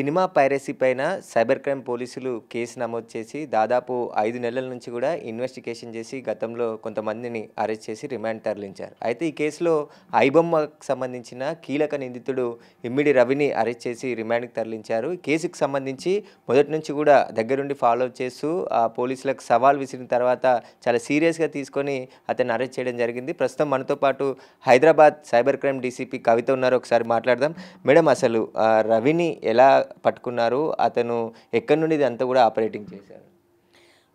Cinema piracy పైన cyber crime పోలీసులు case నమోదు చేసి దాదాపు 5 నెలల నుంచి కూడా ఇన్వెస్టిగేషన్ చేసి గతంలో కొంతమందిని అరెస్ట్ చేసి రిమాండ్ తరలించారు. అయితే ఈ కేసులో ఐబొమ్మకు సంబంధించిన కీలక నిందితుడు ఇమ్మిడి రవిని అరెస్ట్ చేసి రిమాండ్‌కి తరలించారు. ఈ కేసుకు సంబంధించి మొదటి నుంచి కూడా దగ్గరుండి ఫాలో చేస్తూ పోలీసులకు సవాల్ విసిరిన తర్వాత చాలా సీరియస్‌గా తీసుకొని అతన్ని అరెస్ట్ చేయడం జరిగింది. ప్రస్తుతం మనతో పాటు హైదరాబాద్ సైబర్ క్రైమ్ డీసీపీ కవిత ఉన్నారు. ఒకసారి మాట్లాడదాం. మేడం, అసలు రవిని ఎలా పట్టుకున్నారు? అతను ఎక్కడి నుండి ఇదంతా కూడా ఆపరేటింగ్ చేశారు?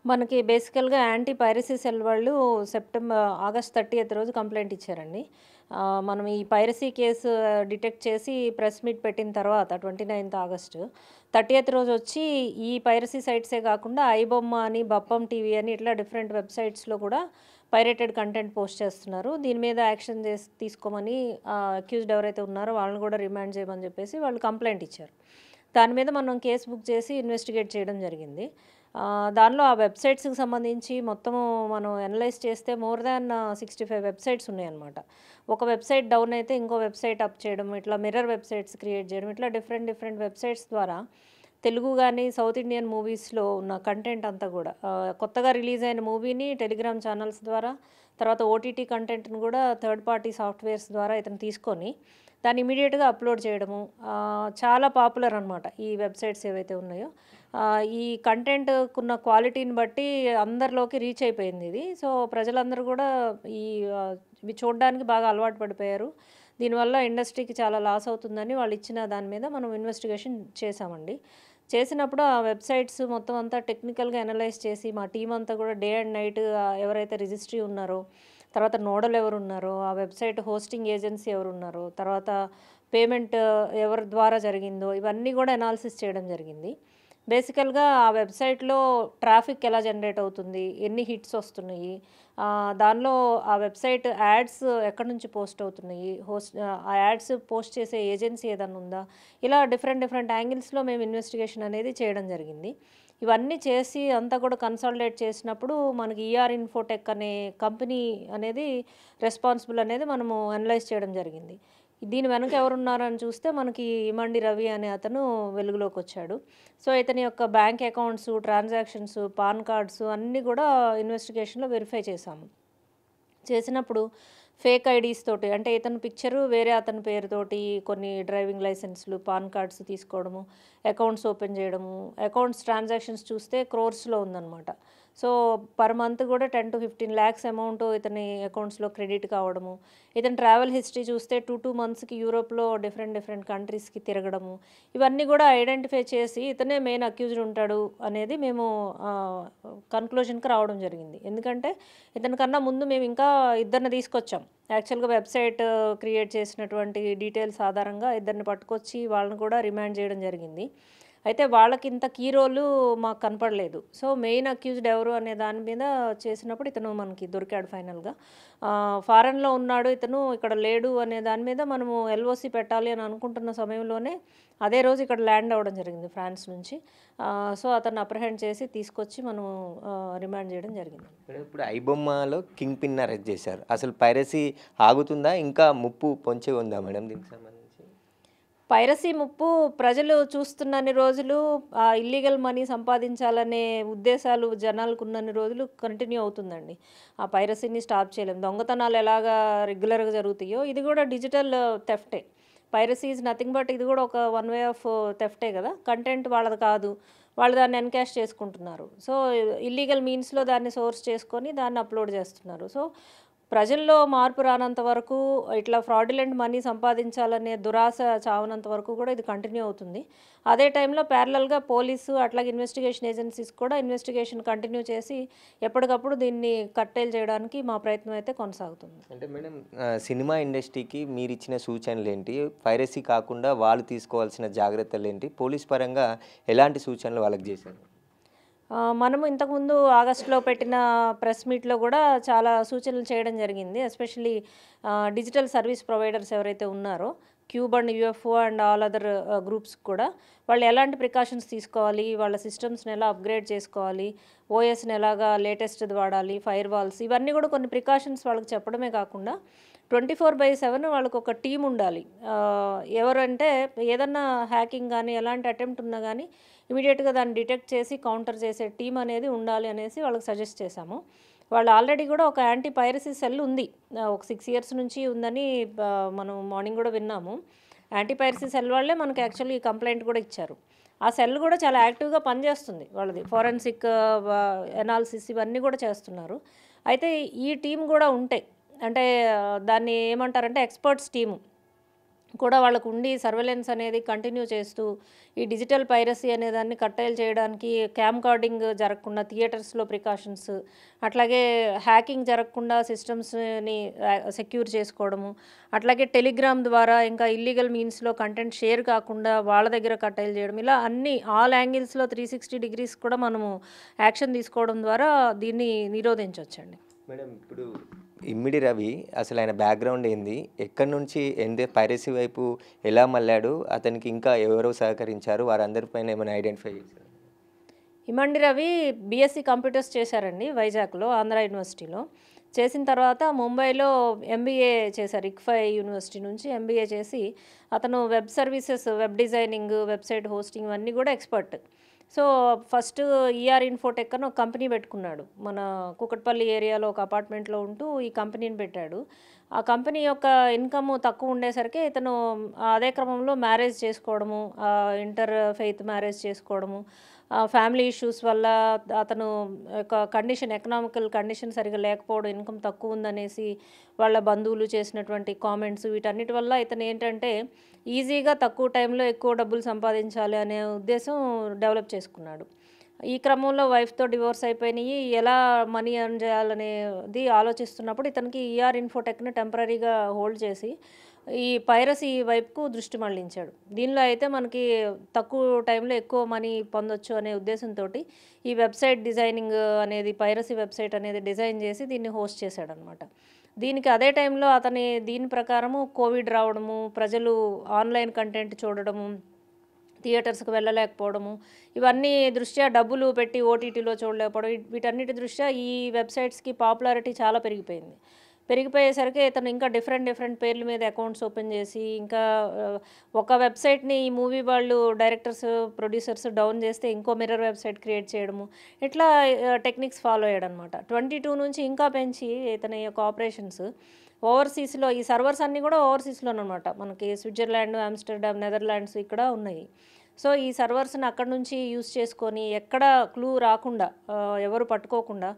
మనకి బేసికల్‌గా యాంటీ పైరసీ సెల్ వాళ్ళు ఆగస్ట్ 30th రోజు కంప్లెయింట్ ఇచ్చారండి. మనం ఈ పైరసీ కేసు డిటెక్ట్ చేసి ప్రెస్ మీట్ పెట్టిన తర్వాత 29th ఆగస్టు 30th రోజు వచ్చి ఈ పైరసీ సైట్సే కాకుండా ఐబొమ్మ అని, బప్పం టీవీ అని ఇట్లా డిఫరెంట్ వెబ్‌సైట్స్‌లో కూడా పైరేటెడ్ కంటెంట్ పోస్ట్ చేస్తున్నారు. దీని మీద యాక్షన్ తీసుకోమని అక్యూజ్డ్ ఎవరైతే ఉన్నారో వాళ్ళని కూడా రిమాండ్ చేయమని చెప్పేసి వాళ్ళు కంప్లెయింట్ ఇచ్చారు. దాని మీద మనం కేసు బుక్ చేసి ఇన్వెస్టిగేట్ చేయడం జరిగింది. దానిలో ఆ వెబ్‌సైట్స్‌కి సంబంధించి మొత్తము మనం అనలైజ్ చేస్తే మోర్ దాన్ 65 వెబ్‌సైట్స్ ఉన్నాయన్నమాట. ఒక వెబ్‌సైట్ డౌన్ అయితే ఇంకో వెబ్‌సైట్ అప్ చేయడం, ఇట్లా మిర్రర్ వెబ్‌సైట్స్ క్రియేట్ చేయడం, ఇట్లా డిఫరెంట్ వెబ్‌సైట్స్ ద్వారా తెలుగు గానీ, సౌత్ ఇండియన్ మూవీస్‌లో ఉన్న కంటెంట్ అంతా కూడా కొత్తగా రిలీజ్ అయిన మూవీని టెలిగ్రామ్ ఛానల్స్ ద్వారా, తర్వాత ఓటీటీ కంటెంట్‌ని కూడా థర్డ్ పార్టీ సాఫ్ట్‌వేర్స్ ద్వారా ఇతను తీసుకొని దాన్ని ఇమ్మీడియేట్‌గా అప్‌లోడ్ చేయడము. చాలా పాపులర్ అనమాట ఈ వెబ్‌సైట్స్ ఏవైతే ఉన్నాయో. ఈ కంటెంట్‌కున్న క్వాలిటీని బట్టి అందరిలోకి రీచ్ అయిపోయింది ఇది. సో, ప్రజలందరూ కూడా ఈ ఇవి చూడడానికి బాగా అలవాటు పడిపోయారు. దీనివల్ల ఇండస్ట్రీకి చాలా లాస్ అవుతుందని వాళ్ళు ఇచ్చిన దాని మీద మనం ఇన్వెస్టిగేషన్ చేశామండి. చేసినప్పుడు ఆ వెబ్‌సైట్స్ మొత్తం అంతా టెక్నికల్‌గా అనలైజ్ చేసి మా టీమ్ అంతా కూడా డే అండ్ నైట్ ఎవరైతే రిజిస్ట్రీ ఉన్నారో, తర్వాత నోడల్ ఎవరున్నారో, ఆ వెబ్‌సైట్ హోస్టింగ్ ఏజెన్సీ ఎవరున్నారో, తర్వాత పేమెంట్ ఎవరి ద్వారా జరిగిందో ఇవన్నీ కూడా అనాలిసిస్ చేయడం జరిగింది. బేసికల్‌గా ఆ వెబ్‌సైట్‌లో ట్రాఫిక్ ఎలా జనరేట్ అవుతుంది, ఎన్ని హిట్స్ వస్తున్నాయి, దానిలో ఆ వెబ్‌సైట్ యాడ్స్ ఎక్కడి నుంచి పోస్ట్ అవుతున్నాయి, ఆ యాడ్స్ పోస్ట్ చేసే ఏజెన్సీ ఏదన్నా ఉందా, ఇలా డిఫరెంట్ యాంగిల్స్‌లో మేము ఇన్వెస్టిగేషన్ అనేది చేయడం జరిగింది. ఇవన్నీ చేసి అంతా కూడా కన్సాలిడేట్ చేసినప్పుడు మనకి ఈఆర్ ఇన్ఫోటెక్ అనే కంపెనీ అనేది రెస్పాన్సిబుల్ అనేది మనము అనలైజ్ చేయడం జరిగింది. దీని వెనక ఎవరున్నారని చూస్తే మనకి ఇమండి రవి అనే అతను వెలుగులోకొచ్చాడు. సో, ఇతని యొక్క bank accounts, transactions, pan cards అన్నీ కూడా ఇన్వెస్టిగేషన్‌లో వెరిఫై చేశాము. చేసినప్పుడు ఫేక్ ఐడీస్ తోటి, అంటే ఇతని పిక్చరు వేరే అతని పేరుతోటి కొన్ని డ్రైవింగ్ లైసెన్స్‌లు, పాన్ కార్డ్స్ తీసుకోవడము, అకౌంట్స్ ఓపెన్ చేయడము, అకౌంట్స్ ట్రాన్సాక్షన్స్ చూస్తే క్రోర్స్‌లో ఉందన్నమాట. సో, పర్ మంత్ కూడా 10-15 లాక్స్ అమౌంట్ ఇతని అకౌంట్స్‌లో క్రెడిట్ కావడము, ఇతని ట్రావెల్ హిస్టరీ చూస్తే 2 మంత్స్‌కి యూరోప్‌లో డిఫరెంట్ కంట్రీస్‌కి తిరగడము, ఇవన్నీ కూడా ఐడెంటిఫై చేసి ఇతనే మెయిన్ అక్యూజ్డ్ ఉంటాడు అనేది మేము కన్క్లూజన్‌కి రావడం జరిగింది. ఎందుకంటే ఇతని కన్నా ముందు మేము ఇంకా ఇద్దరిని తీసుకొచ్చాం. యాక్చువల్‌గా వెబ్‌సైట్ క్రియేట్ చేసినటువంటి డీటెయిల్స్ ఆధారంగా ఇద్దరిని పట్టుకొచ్చి వాళ్ళని కూడా రిమాండ్ చేయడం జరిగింది. అయితే వాళ్ళకింత కీ రోలు మాకు కనపడలేదు. సో, మెయిన్ అక్యూజ్డ్ ఎవరు అనే దాని మీద చేసినప్పుడు ఇతను మనకి దొరికాడు ఫైనల్‌గా. ఫారెన్‌లో ఉన్నాడు ఇతను, ఇక్కడ లేడు అనే దాని మీద మనము ఎల్ఓసీ పెట్టాలి అని అనుకుంటున్న సమయంలోనే అదే రోజు ఇక్కడ ల్యాండ్ అవ్వడం జరిగింది ఫ్రాన్స్ నుంచి. సో, అతన్ని అప్రహెండ్ చేసి తీసుకొచ్చి మనం రిమాండ్ చేయడం జరిగింది. మేడం, ఇప్పుడు ఐబొమ్మలో కింగ్ పిన్ అరెస్ట్ చేశారు. అసలు పైరసీ ఆగుతుందా? ఇంకా ముప్పు పొంచి ఉందా మేడం దీనికి సంబంధించి? పైరసీ ముప్పు ప్రజలు చూస్తున్నన్ని రోజులు, ఇల్లీగల్ మనీ సంపాదించాలనే ఉద్దేశాలు జనాలకున్నన్ని రోజులు కంటిన్యూ అవుతుందండి. ఆ పైరసీని స్టాప్ చేయలేం. దొంగతనాలు ఎలాగా రెగ్యులర్‌గా జరుగుతాయో ఇది కూడా డిజిటల్ థెఫ్టే. పైరసీ ఈజ్ నథింగ్ బట్ ఇది కూడా ఒక వన్ వే ఆఫ్ థెఫ్టే కదా! కంటెంట్ వాళ్ళది కాదు. వాళ్ళు దాన్ని ఎన్‌కాష్ చేసుకుంటున్నారు. సో, ఇల్లీగల్ మీన్స్‌లో దాన్ని సోర్స్ చేసుకొని దాన్ని అప్‌లోడ్ చేస్తున్నారు. సో, ప్రజల్లో మార్పు రానంత వరకు, ఇట్లా ఫ్రాడ్యులెంట్ మనీ సంపాదించాలనే దురాశ చావనంత వరకు కూడా ఇది కంటిన్యూ అవుతుంది. అదే టైంలో ప్యారలల్‌గా పోలీసు అట్లాగే ఇన్వెస్టిగేషన్ ఏజెన్సీస్ కూడా ఇన్వెస్టిగేషన్ కంటిన్యూ చేసి ఎప్పటికప్పుడు దీన్ని కట్టేలు చేయడానికి మా ప్రయత్నం అయితే కొనసాగుతుంది. అంటే మేడం, సినిమా ఇండస్ట్రీకి మీరిచ్చిన సూచనలేంటి? పైరసీ కాకుండా వాళ్ళు తీసుకోవాల్సిన జాగ్రత్తలేంటి? పోలీస్ పరంగా ఎలాంటి సూచనలు వాళ్ళకి చేశారు? మనము ఇంతకుముందు ఆగస్టులో పెట్టిన ప్రెస్ మీట్‌లో కూడా చాలా సూచనలు చేయడం జరిగింది. ఎస్పెషల్లీ డిజిటల్ సర్వీస్ ప్రొవైడర్స్ ఎవరైతే ఉన్నారో cube and UFO and all other groups కూడా వాళ్ళు ఎలాంటి ప్రికాషన్స్ తీసుకోవాలి, వాళ్ళ సిస్టమ్స్ని ఎలా అప్గ్రేడ్ చేసుకోవాలి, ఓఎస్ని ఎలాగా లేటెస్ట్ది వాడాలి, ఫైర్ వాల్స్, ఇవన్నీ కూడా కొన్ని ప్రికాషన్స్ వాళ్ళకి చెప్పడమే కాకుండా 24/7 వాళ్ళకు ఒక టీం ఉండాలి. ఎవరంటే ఏదన్నా హ్యాకింగ్ కానీ ఎలాంటి అటెంప్ట్ ఉన్నా కానీ ఇమీడియట్గా దాన్ని డిటెక్ట్ చేసి కౌంటర్ చేసే టీం అనేది ఉండాలి అనేసి వాళ్ళకి సజెస్ట్ చేశాము. వాళ్ళు ఆల్రెడీ కూడా ఒక యాంటీ పైరసీ సెల్ ఉంది, ఒక 6 ఇయర్స్ నుంచి ఉందని మనం మార్నింగ్ కూడా విన్నాము. యాంటీ పైరసీ సెల్ వాళ్ళే మనకి యాక్చువల్లీ కంప్లైంట్ కూడా ఇచ్చారు. ఆ సెల్ కూడా చాలా యాక్టివ్గా పనిచేస్తుంది, వాళ్ళది ఫోరెన్సిక్ ఎనాలిసిస్ ఇవన్నీ కూడా చేస్తున్నారు. అయితే ఈ టీం కూడా ఉంటే అంటే దాన్ని ఏమంటారంటే ఎక్స్పర్ట్స్ టీము కూడా వాళ్ళకు ఉండి సర్వేలెన్స్ అనేది కంటిన్యూ చేస్తూ ఈ డిజిటల్ పైరసీ అనే దాన్ని కట్టేలు చేయడానికి క్యామ్ కార్డింగ్ జరగకుండా థియేటర్స్లో ప్రికాషన్స్, అట్లాగే హ్యాకింగ్ జరగకుండా సిస్టమ్స్ని సెక్యూర్ చేసుకోవడము, అట్లాగే టెలిగ్రామ్ ద్వారా ఇంకా ఇల్లీగల్ మీన్స్లో కంటెంట్ షేర్ కాకుండా వాళ్ళ దగ్గర కట్టేలు చేయడం, ఇలా అన్ని ఆల్ యాంగిల్స్లో 360 డిగ్రీస్ కూడా మనము యాక్షన్ తీసుకోవడం ద్వారా దీన్ని నిరోధించవచ్చండి. మేడం, ఇప్పుడు ఇమ్మిడి రవి అసలు ఆయన బ్యాక్గ్రౌండ్ ఏంది, ఎక్కడి నుంచి పైరసీ వైపు ఎలా మళ్ళాడు, అతనికి ఇంకా ఎవరో సహకరించారు, వారందరిపైన ఏమైనా ఐడెంటిఫై చేశారు? ఇమండి రవి బీఎస్సీ కంప్యూటర్స్ చేశారండి వైజాగ్లో, ఆంధ్ర యూనివర్సిటీలో. చేసిన తర్వాత ముంబైలో ఎంబీఏ చేశారు, ఇక్ఫై యూనివర్సిటీ నుంచి ఎంబీఏ చేసి అతను web services, web designing, website hosting ఇవన్నీ కూడా expert. So first ER Infotech అని ఒక కంపెనీ పెట్టుకున్నాడు, మన కూకట్పల్లి ఏరియాలో ఒక అపార్ట్మెంట్లో ఉంటూ ఈ కంపెనీని పెట్టాడు. ఆ కంపెనీ యొక్క ఇన్కమ్ తక్కువ ఉండేసరికి ఇతను అదే క్రమంలో మ్యారేజ్ చేసుకోవడము, ఇంటర్ ఫెయిత్ మ్యారేజ్ చేసుకోవడము, ఫ్యామిలీ ఇష్యూస్ వల్ల అతను ఒక కండిషన్, ఎకనామికల్ కండిషన్ సరిగా లేకపోవడం, ఇన్కమ్ తక్కువ ఉందనేసి వాళ్ళ బంధువులు చేసినటువంటి కామెంట్స్, వీటన్నిటి వల్ల ఇతను ఏంటంటే ఈజీగా తక్కువ టైంలో ఎక్కువ డబ్బులు సంపాదించాలి అనే ఉద్దేశం డెవలప్ చేసుకున్నాడు. ఈ క్రమంలో వైఫ్తో డివోర్స్ అయిపోయినాయి, ఎలా మనీ ఎర్న్ చేయాలనేది ఆలోచిస్తున్నప్పుడు ఇతనికి ఈఆర్ ఇన్ఫోటెక్ని టెంపరీగా హోల్డ్ చేసి ఈ పైరసీ వైపుకు దృష్టి మళ్లించాడు. దీనిలో అయితే మనకి తక్కువ టైంలో ఎక్కువ మనీ పొందొచ్చు అనే ఉద్దేశంతో ఈ వెబ్సైట్ డిజైనింగ్ అనేది, పైరసీ వెబ్సైట్ అనేది డిజైన్ చేసి దీన్ని హోస్ట్ చేశాడనమాట. దీనికి అదే టైంలో దీని ప్రకారము కోవిడ్ రావడము, ప్రజలు ఆన్లైన్ కంటెంట్ చూడడము, థియేటర్స్కి వెళ్ళలేకపోవడము, ఇవన్నీ దృష్ట్యా డబ్బులు పెట్టి ఓటీటీలో చూడలేకపోవడం, వీటన్నిటి దృష్ట్యా ఈ వెబ్సైట్స్కి పాపులారిటీ చాలా పెరిగిపోయేసరికి ఇతను ఇంకా డిఫరెంట్ పేర్ల మీద అకౌంట్స్ ఓపెన్ చేసి ఇంకా ఒక వెబ్సైట్ని ఈ మూవీ వాళ్ళు డైరెక్టర్స్, ప్రొడ్యూసర్స్ డౌన్ చేస్తే ఇంకో మిర్రర్ వెబ్సైట్ క్రియేట్ చేయడము, ఇట్లా టెక్నిక్స్ ఫాలో అయ్యాడనమాట. 22 నుంచి ఇంకా పెంచి ఇతని యొక్క ఆపరేషన్స్ ఓవర్సీస్లో, ఈ సర్వర్స్ అన్నీ కూడా ఓవర్సీస్లోనమాట, మనకి స్విట్జర్లాండ్, ఆమ్స్టర్డామ్, నెదర్లాండ్స్ ఇక్కడ ఉన్నాయి. సో ఈ సర్వర్స్ని అక్కడ నుంచి యూస్ చేసుకొని ఎక్కడ క్లూ రాకుండా, ఎవరు పట్టుకోకుండా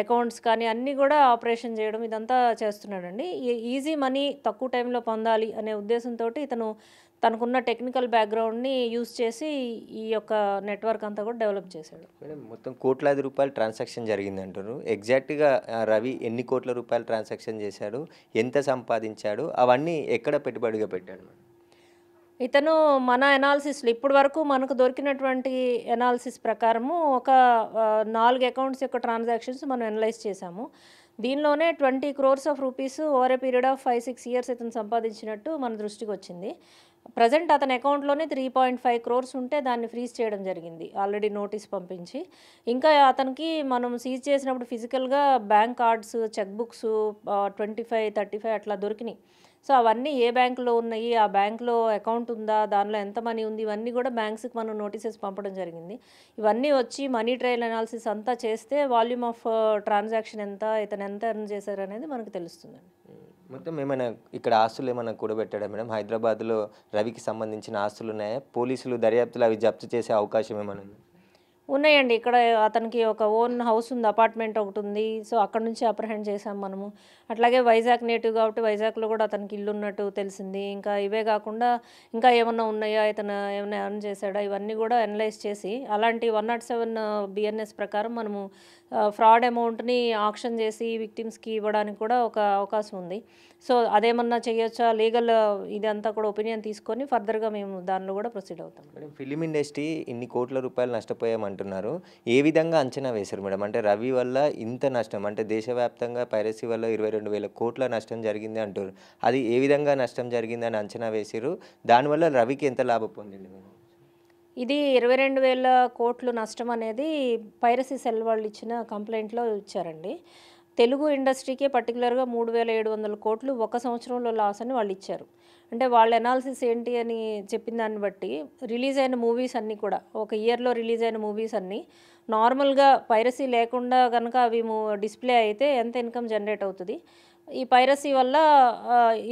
అకౌంట్స్ కానీ అన్నీ కూడా ఆపరేషన్ చేయడం, ఇదంతా చేస్తున్నాడండి. ఈజీ మనీ తక్కువ టైంలో పొందాలి అనే ఉద్దేశంతో ఇతను తనకున్న టెక్నికల్ బ్యాక్గ్రౌండ్ని యూస్ చేసి ఈ యొక్క నెట్వర్క్ అంతా కూడా డెవలప్ చేశాడు. మేడం, మొత్తం కోట్లాది రూపాయలు ట్రాన్సాక్షన్ జరిగింది అంటారు. ఎగ్జాక్ట్గా రవి ఎన్ని కోట్ల రూపాయలు ట్రాన్సాక్షన్ చేశాడు, ఎంత సంపాదించాడు, అవన్నీ ఎక్కడ పెట్టుబడిగా పెట్టాడు? ఇతను మన ఎనాలిసిస్లో ఇప్పటి వరకు మనకు దొరికినటువంటి ఎనాలిసిస్ ప్రకారము ఒక 4 అకౌంట్స్ యొక్క ట్రాన్సాక్షన్స్ మనం అనలైజ్ చేశాము. దీనిలోనే 20 crores of rupees over a period of 5-6 years ఇతను సంపాదించినట్టు మన దృష్టికి వచ్చింది. ప్రజెంట్ అతని అకౌంట్లోనే 3.5 crores ఉంటే దాన్ని ఫ్రీజ్ చేయడం జరిగింది, ఆల్రెడీ నోటీస్ పంపించి. ఇంకా అతనికి మనం సీజ్ చేసినప్పుడు ఫిజికల్గా బ్యాంక్ కార్డ్స్, చెక్ బుక్స్ 25-35 అట్లా దొరికినాయి. సో అవన్నీ ఏ బ్యాంకులో ఉన్నాయి, ఆ బ్యాంకులో అకౌంట్ ఉందా, దానిలో ఎంత మనీ ఉంది, ఇవన్నీ కూడా బ్యాంక్స్కి మనం నోటీసెస్ పంపడం జరిగింది. ఇవన్నీ వచ్చి మనీ ట్రయల్ అనాలిసిస్ అంతా చేస్తే వాల్యూమ్ ఆఫ్ ట్రాన్సాక్షన్ ఎంత, ఇతను ఎంత ఎర్న్ చేశారు అనేది మనకు తెలుస్తుందండి. మొత్తం ఏమైనా ఇక్కడ ఆస్తులు ఏమైనా కూడబెట్టాడా మేడం? హైదరాబాద్లో రవికి సంబంధించిన ఆస్తులు ఉన్నాయా? పోలీసులు దర్యాప్తులు అవి జప్తు చేసే అవకాశం ఏమైనా ఉంది? ఉన్నాయండి, ఇక్కడ అతనికి ఒక ఓన్ హౌస్ ఉంది, అపార్ట్మెంట్ ఒకటి ఉంది. సో అక్కడ నుంచి అప్రహెండ్ చేసాం మనము. అట్లాగే వైజాగ్ నేటివ్ కాబట్టి వైజాగ్లో కూడా అతనికి ఇల్లు ఉన్నట్టు తెలిసింది. ఇంకా ఇవే కాకుండా ఇంకా ఏమన్నా ఉన్నాయా, ఇతను ఏమైనా ఎర్న్ చేశాడా, ఇవన్నీ కూడా అనలైజ్ చేసి అలాంటి 107 BNS ప్రకారం మనము ఫ్రాడ్ అమౌంట్ని ఆక్షన్ చేసి విక్టిమ్స్కి ఇవ్వడానికి కూడా ఒక అవకాశం ఉంది. సో అదేమన్నా చేయొచ్చా, లీగల్ ఇదంతా కూడా ఒపీనియన్ తీసుకొని ఫర్దర్గా మేము దానిలో కూడా ప్రొసీడ్ అవుతాం. మేడం, ఫిలిం ఇండస్ట్రీ ఇన్ని కోట్ల రూపాయలు నష్టపోయామంటారు. అంటున్నారు. ఏ విధంగా అంచనా వేశారు మేడం? అంటే రవి వల్ల ఇంత నష్టం అంటే దేశవ్యాప్తంగా పైరసీ వల్ల 22,000 కోట్ల నష్టం జరిగింది అంటుర్రు. అది ఏ విధంగా నష్టం జరిగిందని అంచనా వేసిర్రు? దానివల్ల రవికి ఎంత లాభం పొందిండు మేడం? ఇది 22,000 కోట్లు నష్టం అనేది పైరసీ సెల్ వాళ్ళు ఇచ్చిన కంప్లెయింట్‌లో ఇచ్చారండి. తెలుగు ఇండస్ట్రీకే పర్టిక్యులర్‌గా 3,700 కోట్లు ఒక సంవత్సరంలో లాస్ అని వాళ్ళిచ్చారు. అంటే వాళ్ళ అనాలిసిస్ ఏంటి అని చెప్పిన దాన్ని బట్టి రిలీజ్ అయిన మూవీస్ అన్నీ కూడా ఒక ఇయర్‌లో రిలీజ్ అయిన మూవీస్ అన్నీ నార్మల్‌గా పైరసీ లేకుండా గనక అవి డిస్‌ప్లే అయితే ఎంత ఇన్‌కమ్ జనరేట్ అవుతది? ఈ పైరసీ వల్ల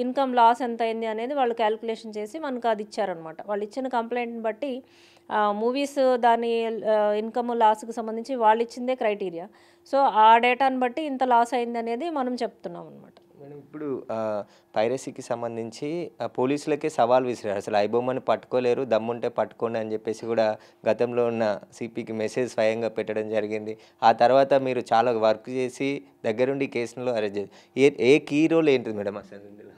ఇన్‌కమ్ లాస్ ఎంతయింది అనేది వాళ్ళు క్యాలిక్యులేషన్ చేసి మనకు అది ఇచ్చారనమాట. వాళ్ళు ఇచ్చిన కంప్లెయింట్‌ని బట్టి మూవీస్ దాని ఇన్‌కమ్ లాస్‌కి సంబంధించి వాళ్ళిచ్చిందే క్రైటీరియా. సో, ఆ డేటాను బట్టి ఇంత లాస్ అయిందనేది మనం చెప్తున్నామనమాట. మేడం ఇప్పుడు పైరసీకి సంబంధించి పోలీసులకే సవాల్ విసిరారు. అసలు ఐబొమ్మని పట్టుకోలేరు, దమ్ముంటే పట్టుకోండి అని చెప్పేసి కూడా గతంలో ఉన్న సిపికి మెసేజ్ స్వయంగా పెట్టడం జరిగింది. ఆ తర్వాత మీరు చాలా వర్క్ చేసి దగ్గరుండి ఈ కేసులో అరెస్ట్ చేసి ఏ కీ రోల్ ఏంటిది మేడం అసలు ఇందులో?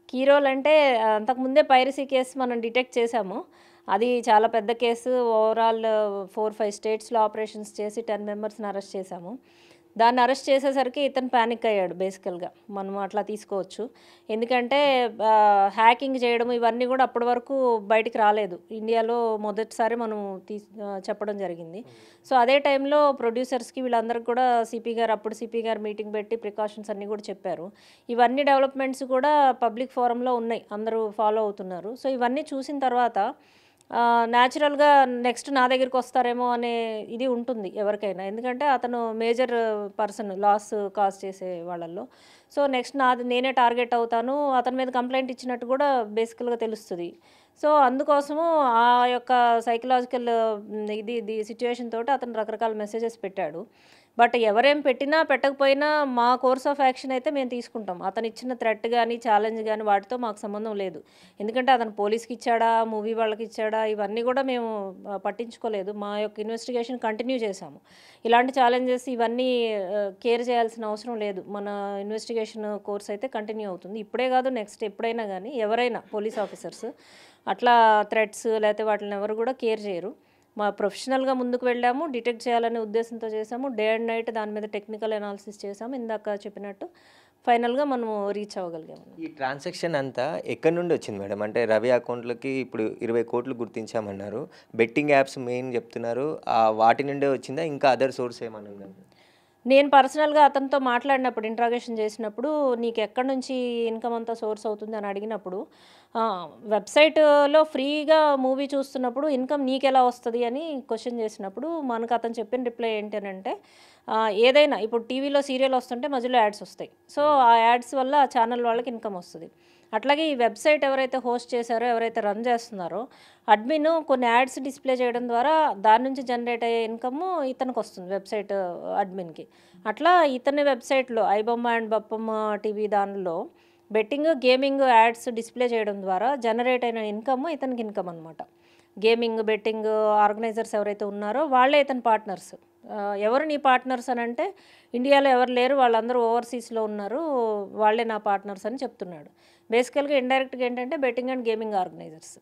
కీ రోల్ అంటే అంతకుముందే పైరసీ కేసు మనం డిటెక్ట్ చేశాము. అది చాలా పెద్ద కేసు. ఓవరాల్ 4, 5 స్టేట్స్‌లో ఆపరేషన్స్ చేసి 10 మెంబర్స్‌ని అరెస్ట్ చేశాము. దాన్ని అరెస్ట్ చేసేసరికి ఇతను పానిక్ అయ్యాడు బేసికల్‌గా. మనం అట్లా తీసుకోవచ్చు. ఎందుకంటే హ్యాకింగ్ చేయడం ఇవన్నీ కూడా అప్పటి వరకు బయటికి రాలేదు. ఇండియాలో మొదటిసారి మనం చెప్పడం జరిగింది. సో, అదే టైంలో ప్రొడ్యూసర్స్‌కి వీళ్ళందరికి కూడా అప్పుడు సిపి గారు మీటింగ్ పెట్టి ప్రికాషన్స్ అన్నీ కూడా చెప్పారు. ఇవన్నీ డెవలప్‌మెంట్స్ కూడా పబ్లిక్ ఫోరమ్‌లో ఉన్నాయి. అందరూ ఫాలో అవుతున్నారు. సో, ఇవన్నీ చూసిన తర్వాత న్యాచురల్‌గా నెక్స్ట్ నా దగ్గరికొస్తారేమో అనే ఇది ఉంటుంది ఎవరికైనా. ఎందుకంటే అతను మేజర్ పర్సన్ లాస్ కాజ్ చేసే వాళ్ళల్లో. సో, నెక్స్ట్ నేనే టార్గెట్ అవుతాను. అతని మీద కంప్లెయింట్ ఇచ్చినట్టు కూడా బేసికల్‌గా తెలుస్తది. సో, అందుకోసము ఆ యొక్క సైకలాజికల్ సిట్యుయేషన్ తోటి అతను రకరకాల మెసేజెస్ పెట్టాడు. బట్ ఎవరేం పెట్టినా, పెట్టకపోయినా మా కోర్స్ ఆఫ్ యాక్షన్ అయితే మేము తీసుకుంటాం. అతనిచ్చిన థ్రెట్ గాని, ఛాలెంజ్ గాని వాటితో మాకు సంబంధం లేదు. ఎందుకంటే అతను పోలీస్‌కి ఇచ్చాడా, మూవీ వాళ్ళకి ఇచ్చాడా ఇవన్నీ కూడా మేము పట్టించుకోలేదు. మా యొక్క ఇన్వెస్టిగేషన్ కంటిన్యూ చేశాము. ఇలాంటి ఛాలెంజెస్ ఇవన్నీ కేర్ చేయాల్సిన అవసరం లేదు. మన ఇన్వెస్టిగేషన్ కోర్స్ అయితే కంటిన్యూ అవుతుంది. ఇప్పుడే కాదు నెక్స్ట్ ఎప్పుడైనా గానీ ఎవరైనా పోలీస్ ఆఫీసర్స్ అట్లా థ్రెట్స్ లేకపోతే వాటిని ఎవరు కూడా కేర్ చేయరు. ప్రొఫెషనల్‌గా ముందుకు వెళ్ళాము. డిటెక్ట్ చేయాలనే ఉద్దేశంతో చేశాము. డే అండ్ నైట్ దాని మీద టెక్నికల్ అనాలిసిస్ చేశాము. ఇందాక చెప్పినట్టు ఫైనల్‌గా మనము రీచ్ అవ్వగలిగాము. ఈ ట్రాన్సాక్షన్ అంతా ఎక్కడి నుండి వచ్చింది మేడం? అంటే రవి అకౌంట్‌లోకి ఇప్పుడు 20 కోట్లు గుర్తించామన్నారు. బెట్టింగ్ యాప్స్ మెయిన్ చెప్తున్నారు. వాటి నుండే వచ్చిందా? ఇంకా అదర్ సోర్స్ ఏమన్నా ఉందా? నేను పర్సనల్‌గా అతనితో మాట్లాడినప్పుడు ఇంట్రాగేషన్ చేసినప్పుడు నీకెక్కడి నుంచి ఇన్‌కమ్ అంతా సోర్స్ అవుతుంది అని అడిగినప్పుడు వెబ్‌సైట్‌లో ఫ్రీగా మూవీ చూస్తున్నప్పుడు ఇన్‌కమ్ నీకెలా వస్తది అని క్వెషన్ చేసినప్పుడు మనకు అతను చెప్పిన రిప్లై ఏంటి అనంటే ఏదైనా ఇప్పుడు టీవీలో సీరియల్ వస్తుంటే మధ్యలో యాడ్స్ వస్తాయి. సో, ఆ యాడ్స్ వల్ల ఆ ఛానల్ వాళ్ళకి ఇన్‌కమ్ వస్తది. అట్లాగే ఈ వెబ్‌సైట్ ఎవరైతే హోస్ట్ చేశారో, ఎవరైతే రన్ చేస్తున్నారో అడ్మిన్ కొన్ని యాడ్స్ డిస్‌ప్లే చేయడం ద్వారా దాని నుంచి జనరేట్ అయ్యే ఇన్‌కమ్ ఇతనికొస్తుంది వెబ్‌సైట్ అడ్మిన్‌కి. అట్లా ఇతని వెబ్‌సైట్‌లో ఐబొమ్మ అండ్ బప్పమ్మ టీవీ దానిలో బెట్టింగ్, గేమింగ్ యాడ్స్ డిస్‌ప్లే చేయడం ద్వారా జనరేట్ అయిన ఇన్‌కమ్ ఇతనికి ఇన్‌కమ్ అనమాట. గేమింగ్, బెట్టింగ్ ఆర్గనైజర్స్ ఎవరైతే ఉన్నారో వాళ్ళే ఇతని పార్ట్నర్స్. ఎవరు నీ పార్ట్నర్స్ అనంటే ఇండియాలో ఎవరు లేరు వాళ్ళందరూ ఓవర్‌సీస్‌లో ఉన్నారు. వాళ్ళే నా పార్ట్నర్స్ అని చెప్తున్నాడు. బేసికల్‌గా ఇండైరెక్ట్‌గా ఏంటంటే బెట్టింగ్ అండ్ గేమింగ్ ఆర్గనైజర్స్.